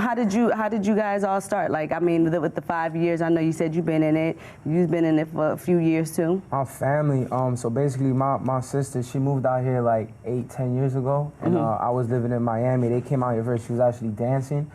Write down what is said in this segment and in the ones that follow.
how did you guys all start? Like, I mean, with the 5 years, I know you said you've been in it. You've been in it for a few years too. Our family, so basically my sister, she moved out here like 8-10 years ago, and I was living in Miami. They came out here first. She was actually dancing,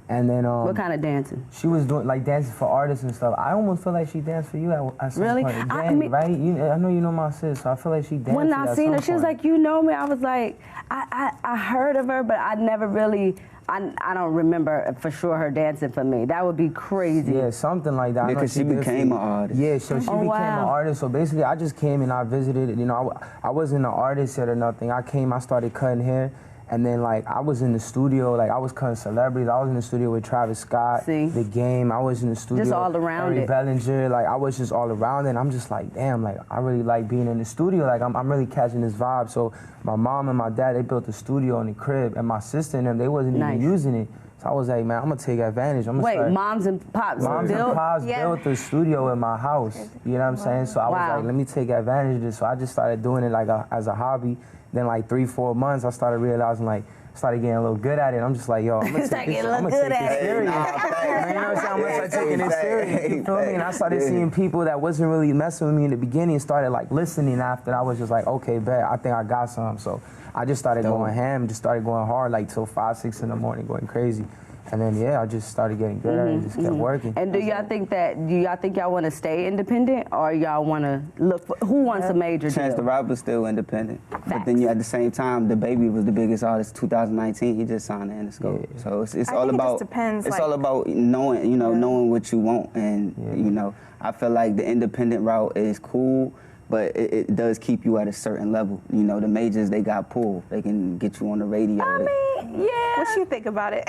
and then what kind of dancing? She was doing like dancing for artists and stuff. I almost feel like she danced for you at some really? point. I mean, right? I know you know my sis, so I feel like she danced. When I seen her, she was like, you know me. I was like, I heard of her, but I never really. I don't remember for sure her dancing for me. That would be crazy. Yeah, something like that. Because she became an artist. Yeah, so she became an artist. So basically, I just came and I visited. You know, I wasn't an artist yet or nothing. I came, I started cutting hair. And then, like, I was in the studio, like, I was cutting celebrities. I was in the studio with Travis Scott, The Game. I was in the studio. Just all around Harry Bellinger. Like, I was just all around it. And I'm just like, damn, like, I really like being in the studio. Like, I'm really catching this vibe. So my mom and my dad, they built a studio in the crib. And my sister and them, they wasn't even using it. So I was like, man, I'm going to take advantage. Wait, moms and pops built the studio in my house. You know what I'm saying? So I was like, let me take advantage of this. So I just started doing it, like, as a hobby. Then like 3-4 months, I started realizing started getting a little good at it. I'm just like, yo, I'm gonna take this serious. You know what I'm saying? I'm gonna start taking it serious. You feel me? And I started seeing people that wasn't really messing with me in the beginning started like listening after. I was just like, okay, bet, I think I got some. So I just started going ham, just started going hard like till 5-6 in the morning, going crazy. And then I just started getting good at it and just kept working. And do y'all think y'all want to stay independent, or y'all want to look for who wants a major deal? Chance the Rapper's still independent, but then at the same time, the Baby was the biggest artist 2019. He just signed the Interscope, so it's all about. Depends, it's all about knowing, knowing what you want, and I feel like the independent route is cool. But it does keep you at a certain level. You know, the majors, they got pulled. They can get you on the radio. I mean, yeah. What you think about it?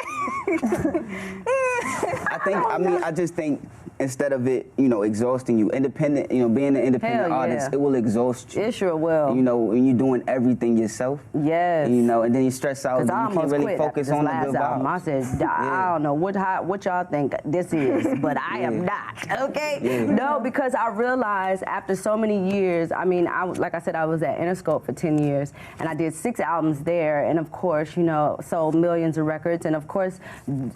I just think instead of it, exhausting you, independent, being an independent artist, it will exhaust you. It sure will. When you're doing everything yourself. Yes. And then you stress out. You can't really focus on the good album. I said, I don't know what y'all think this is, but I am not. Okay. Yeah. No, because I realized after so many years. I mean, like I said, I was at Interscope for 10 years, and I did 6 albums there, and of course, sold millions of records, and of course,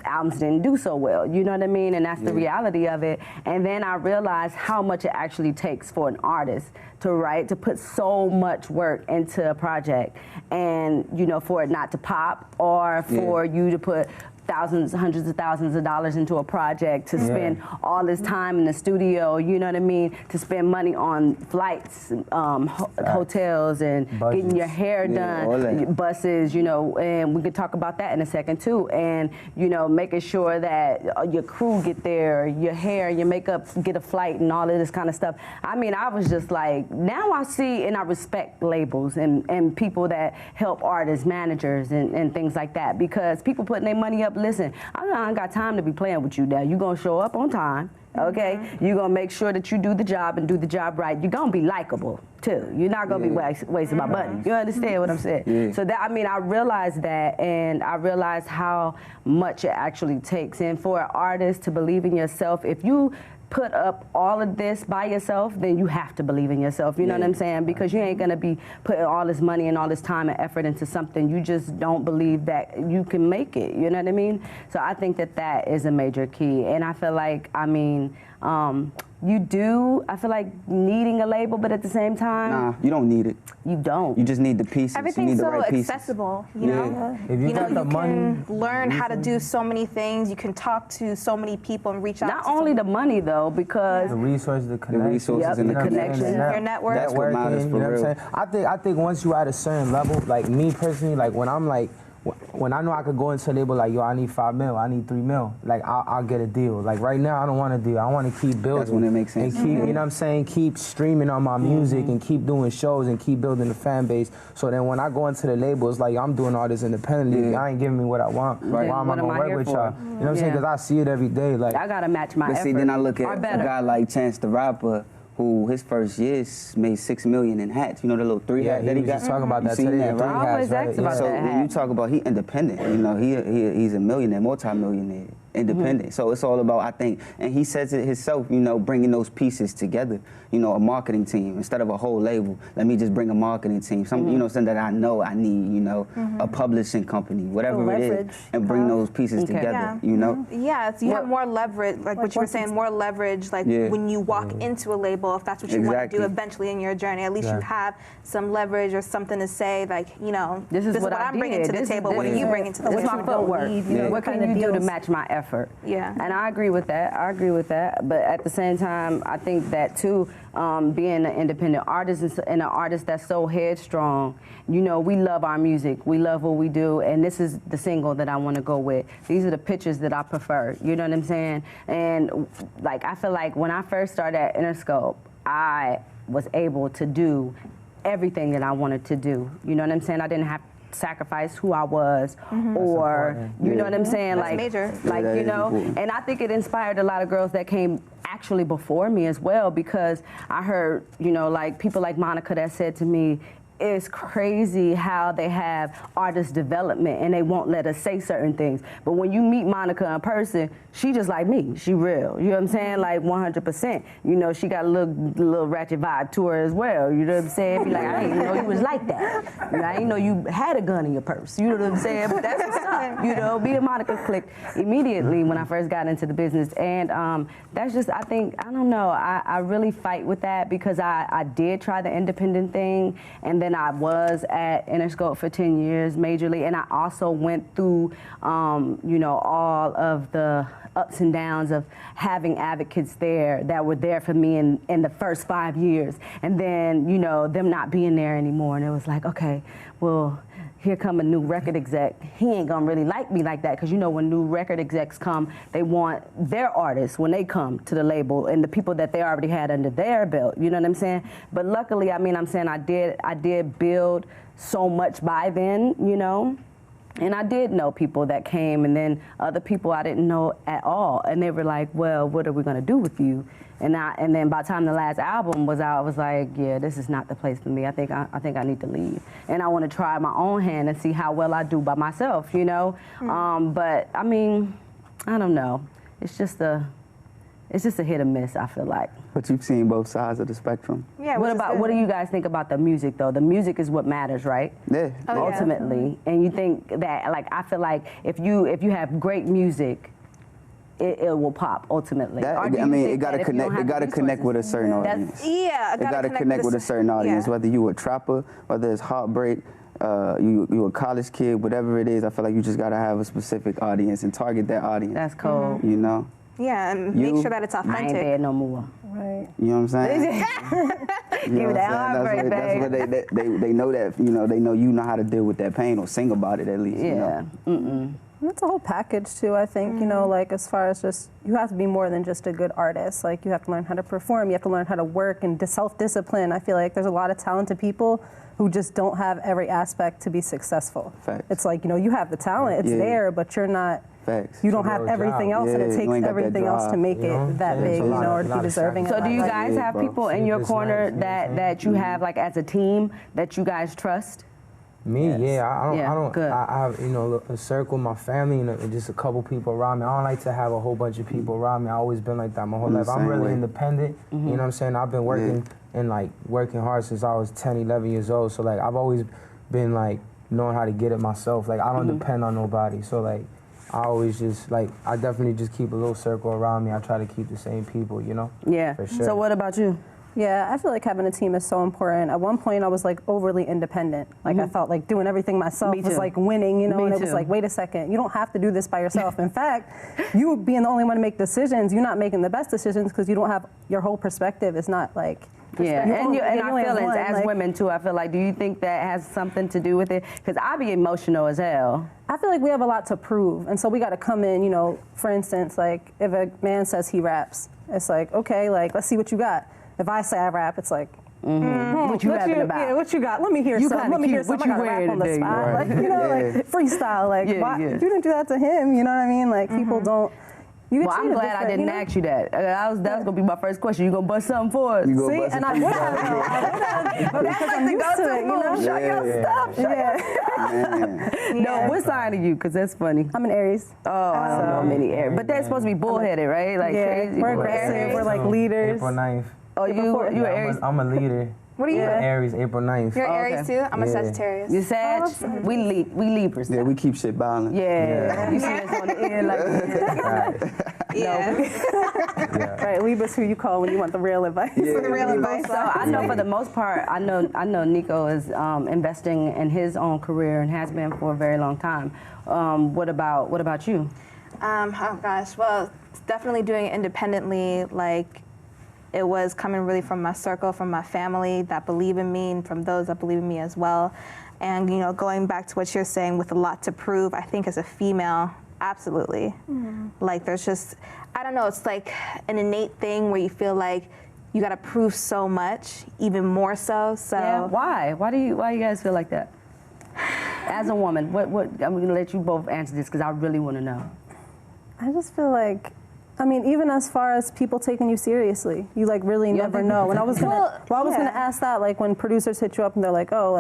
albums didn't do so well, you know what I mean? And that's the reality of it. And then I realized how much it actually takes for an artist to write, to put so much work into a project, and, for it not to pop, or for you to put thousands, hundreds of thousands of dollars into a project, to spend all this time in the studio, you know what I mean, to spend money on flights, hotels, and getting your hair done, buses, and we could talk about that in a second too, and making sure that your crew get there, your hair, your makeup, get a flight, and all of this kind of stuff. I mean, I was just like, now I see and I respect labels and people that help artists, managers, and things like that, because people putting their money up. Listen, I ain't got time to be playing with you now. You're going to show up on time, okay? You're going to make sure that you do the job and do the job right. You're going to be likable, too. You're not going to be wasting my money. You understand what I'm saying? Yeah. So that, I realized that, and I realized how much it actually takes. And for an artist to believe in yourself, if you put up all of this by yourself, then you have to believe in yourself. You know what I'm saying? Because you ain't gonna be putting all this money and all this time and effort into something you just don't believe that you can make it. You know what I mean? So I think that is a major key. And I feel like, I feel like needing a label, but at the same time, nah, you don't need it. You don't. You just need the pieces. Everything's so accessible, you know. If you got the money, can learn how to do so many things. You can talk to so many people and reach out. Not only the money though, because the resources, the connections, and the connections, your network. That's what matters for real. What I'm saying? I think once you at a certain level, like me personally, like when I'm like. When I know I could go into a label like, yo, I need 5 mil, I need 3 mil, like I'll get a deal. Like right now, I don't want a deal. I want to keep building. That's when it makes sense. And keep, you know what I'm saying, keep streaming on my music and keep doing shows and keep building the fan base. So then when I go into the label, it's like I'm doing all this independently. Y'all ain't giving me what I want. Right? Why am I gonna work with y'all? You know what I'm saying? Because I see it every day. Like I gotta match my effort. But see, then I look at a guy like Chance the Rapper, who his first year made $6 million in hats. You know the little 3 hat that he got? Talking about that today. That, right? I always asked about that. So when you talk about he independent, he's a millionaire, multi-millionaire. independent. So it's all about, I think, and he says it himself, you know, bringing those pieces together. You know, a marketing team instead of a whole label. Let me just bring a marketing team. Some, you know, something that I know I need. You know, a publishing company, whatever it is, and bring those pieces together. You know. Yeah, so you have more leverage, like what you were saying, more leverage, like when you walk into a label, if that's what you want to do eventually in your journey, at least you have some leverage or something to say, like, you know, this is what I'm bringing to the table. What are you bringing to the table? This is my footwork. What can you do to match my effort? Yeah. And I agree with that. But at the same time, I think that too, being an independent artist and an artist that's so headstrong, you know, we love our music. We love what we do. And this is the single that I want to go with. These are the pictures that I prefer. You know what I'm saying? And like, I feel like when I first started at Interscope, I was able to do everything that I wanted to do. You know what I'm saying? I didn't have to sacrifice who I was or, you know what I'm saying? That's like, major. Like, you know, and I think it inspired a lot of girls that came actually before me as well, because I heard, you know, like people like Monica that said to me, it's crazy how they have artist development and they won't let us say certain things. But when you meet Monica in person, she just like me. She real. You know what I'm saying? Like 100%. You know, she got a little ratchet vibe to her as well. You know what I'm saying? Be like, I didn't know you was like that. You know, I didn't know you had a gun in your purse. You know what I'm saying? But that's what's up. You know, me and Monica clicked immediately when I first got into the business. And that's just, I think, I don't know, I really fight with that because I did try the independent thing, and then I was at Interscope for 10 years majorly, and I also went through, you know, all of the ups and downs of having advocates there that were there for me in the first 5 years, and then, you know, them not being there anymore, and it was like, okay, well, here come a new record exec. He ain't gonna really like me like that, because you know when new record execs come, they want their artists when they come to the label and the people that they already had under their belt. You know what I'm saying? But luckily, I mean, I'm saying I did build so much by then, you know. And I did know people that came, and then other people I didn't know at all, and they were like, well, what are we gonna do with you? And then by the time the last album was out, I was like, yeah, this is not the place for me. I think I need to leave. And I want to try my own hand and see how well I do by myself, you know? But I mean, I don't know. It's just a hit or miss, I feel like. But you've seen both sides of the spectrum. Yeah. What do you guys think about the music though? The music is what matters, right? Yeah. Ultimately. And you think that, like, I feel like if you have great music, it will pop ultimately. I mean, it gotta connect. It gotta connect with a certain audience. It gotta connect with a certain audience. Whether you a trapper, whether it's heartbreak, you a college kid, whatever it is. I feel like you just gotta have a specific audience and target that audience. That's cool. You know. Yeah, and make sure that it's authentic. I ain't there no more. Right. You know what I'm saying? Give me that heartbreak, babe. That's what they know that, you know, they know you know how to deal with that pain or sing about it at least. Yeah. You know? That's a whole package too, I think, you know, like as far as just, you have to be more than just a good artist. Like you have to learn how to perform, you have to learn how to work and self-discipline. I feel like there's a lot of talented people who just don't have every aspect to be successful. Facts. It's like, you know, you have the talent, it's there, but you're not, Facts. you don't have everything else, and it takes everything else to make it that big, you know, or to be deserving. So do you guys have people in your corner that you have, like, as a team that you guys trust? Me, I don't. Good. I have, you know, a circle, my family, and just a couple people around me. I don't like to have a whole bunch of people around me. I've always been like that my whole life. I'm really independent. You know what I'm saying? I've been working and like working hard since I was 10, 11 years old. So like I've always been like knowing how to get it myself. Like I don't depend on nobody. So like I always just like, I definitely just keep a little circle around me. I try to keep the same people, you know? Yeah. For sure. So what about you? Yeah, I feel like having a team is so important. At one point, I was like overly independent. Like I felt like doing everything myself was like winning, you know, and it was like, wait a second, you don't have to do this by yourself. In fact, you being the only one to make decisions, you're not making the best decisions because you don't have, your whole perspective is not like, and our feelings as women too, I feel like, do you think that has something to do with it? Because I be emotional as hell. I feel like we have a lot to prove, and so we got to come in, you know, for instance, like if a man says he raps, it's like, okay, like let's see what you got. If I say I rap, it's like, what you rapping about? Yeah, what you got? Let me hear something. Let me hear something. I got to rap on the spot. Right. Like, you know, like freestyle. Like, why, you didn't do that to him. You know what I mean? Like, people don't, Well, I'm glad I didn't ask you that. That was gonna be my first question. You gonna bust something for us? See, and I would have. That's like the go-to move. Show your stuff. No, what sign are you? Because that's funny. I'm an Aries. Oh, I don't know many Aries, but they're supposed to be bullheaded, right? Like crazy. We're aggressive. We're like leaders. April 9th. Oh, you Aries? I'm a leader. What are you? Aries, April 9th. You're Aries too? I'm a Sagittarius. You Sag? We Libras. Yeah, we keep shit balanced. Yeah. You see us on the end like Yeah. Right, Libras who you call when you want the real advice. For the real advice. So I know for the most part, I know Niko is investing in his own career and has been for a very long time. What about you? Oh gosh, well, definitely doing it independently. Like, it was coming really from my circle, from my family that believe in me, and from those that believe in me as well. And going back to what you're saying, with a lot to prove, I think as a female, absolutely. Like, there's just, I don't know, it's like an innate thing where you feel like you got to prove so much, even more so. So yeah, why? Why do you guys feel like that? As a woman, what I'm gonna let you both answer this because I really want to know. I just feel like, I mean, even as far as people taking you seriously, you like really never know. And I was gonna, gonna ask that, like when producers hit you up and they're like, oh,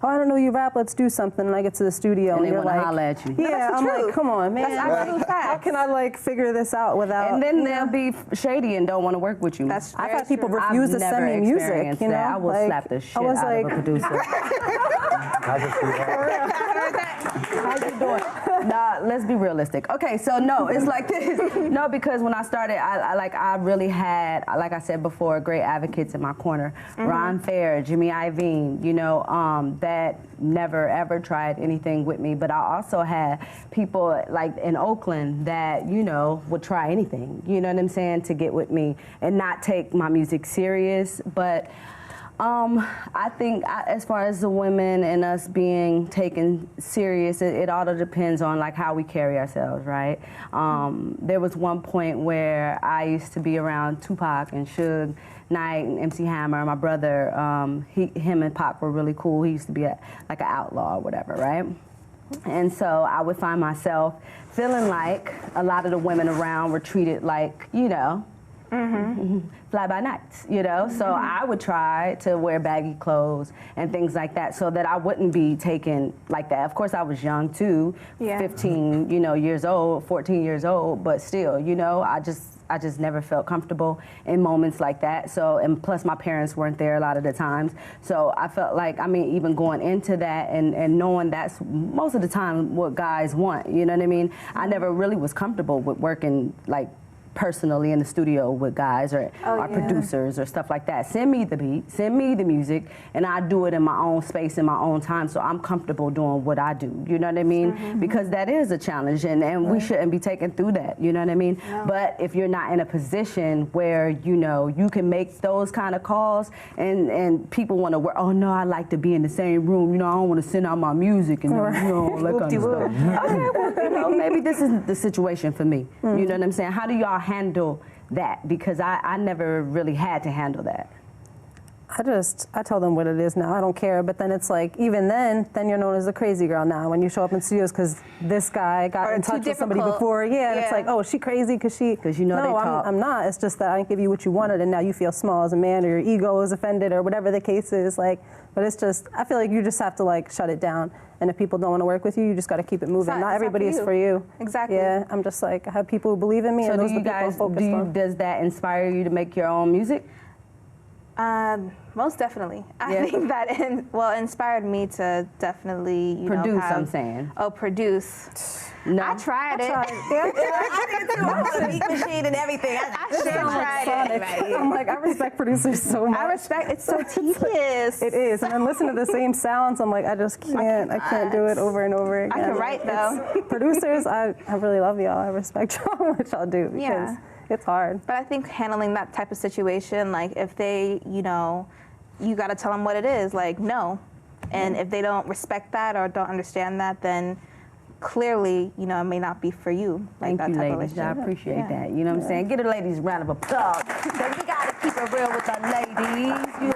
I don't know you rap, let's do something. And I get to the studio and they you're want to like, holler at you. Yeah, I'm like, come on, man. That's absolute fact. How can I like figure this out without? And then they'll be shady and don't want to work with you. That's I've had people refuse to send me music. You know, I will like, slap the shit I was out like, of a producer. How you doing? Nah, let's be realistic. Okay, so no, it's like this. No, because when I started, I really had, like I said before, great advocates in my corner. Ron Fair, Jimmy Iovine, that never ever tried anything with me. But I also had people like in Oakland that, would try anything, you know what I'm saying, to get with me and not take my music serious. But I think as far as the women and us being taken serious, it all depends on like how we carry ourselves, right? There was one point where I used to be around Tupac and Suge Knight and MC Hammer. My brother, him and Pac were really cool. He used to be like an outlaw or whatever, right? And so I would find myself feeling like a lot of the women around were treated like, fly by nights, So I would try to wear baggy clothes and things like that so that I wouldn't be taken like that. Of course, I was young too, 15, years old, 14 years old, but still, I just never felt comfortable in moments like that. So, and plus my parents weren't there a lot of the times. So I felt like, even going into that and knowing that's most of the time what guys want, you know what I mean? I never really was comfortable with working like personally in the studio with guys or producers or stuff like that. Send me the beat, send me the music, and I do it in my own space, in my own time, so I'm comfortable doing what I do, you know what I mean? Because that is a challenge, and we shouldn't be taken through that, you know what I mean? No. But if you're not in a position where, you can make those kind of calls, and people want to work, oh no, I like to be in the same room, I don't want to send out my music, and all that kind of stuff. Okay, well, maybe this isn't the situation for me, you know what I'm saying? How do y'all handle that? Because I never really had to handle that. I tell them what it is now. I don't care. But then it's like, even then you're known as the crazy girl now when you show up in studios because this guy got in touch with somebody before. Yeah, and it's like, oh, is she crazy because they talk. I'm not. It's just that I didn't give you what you wanted, and now you feel small as a man, or your ego is offended, or whatever the case is. Like, but it's just, I feel like you just have to like shut it down. And if people don't want to work with you, you just got to keep it moving. Not everybody is for you. Exactly. Yeah, I'm just like, I have people who believe in me, and those are the people I'm focused on. Does that inspire you to make your own music? Most definitely. I think that inspired me to definitely produce. I'm saying. Oh, produce. No. I tried it. I did too. I was a beat machine and everything. I sure tried it. Right. I'm like, I respect producers so much. I respect. It's so tedious. It is, and then listen to the same sounds. I'm like, I just can't. I can't do it over and over again. I can write though. Producers, I really love y'all. I respect y'all what y'all do because it's hard. But I think handling that type of situation, like if they, you got to tell them what it is. Like no, and if they don't respect that or don't understand that, then clearly, it may not be for you. Like Thank you, ladies. I appreciate that. You know what I'm saying? Give the ladies a round of applause. Because we got to keep it real with our ladies. You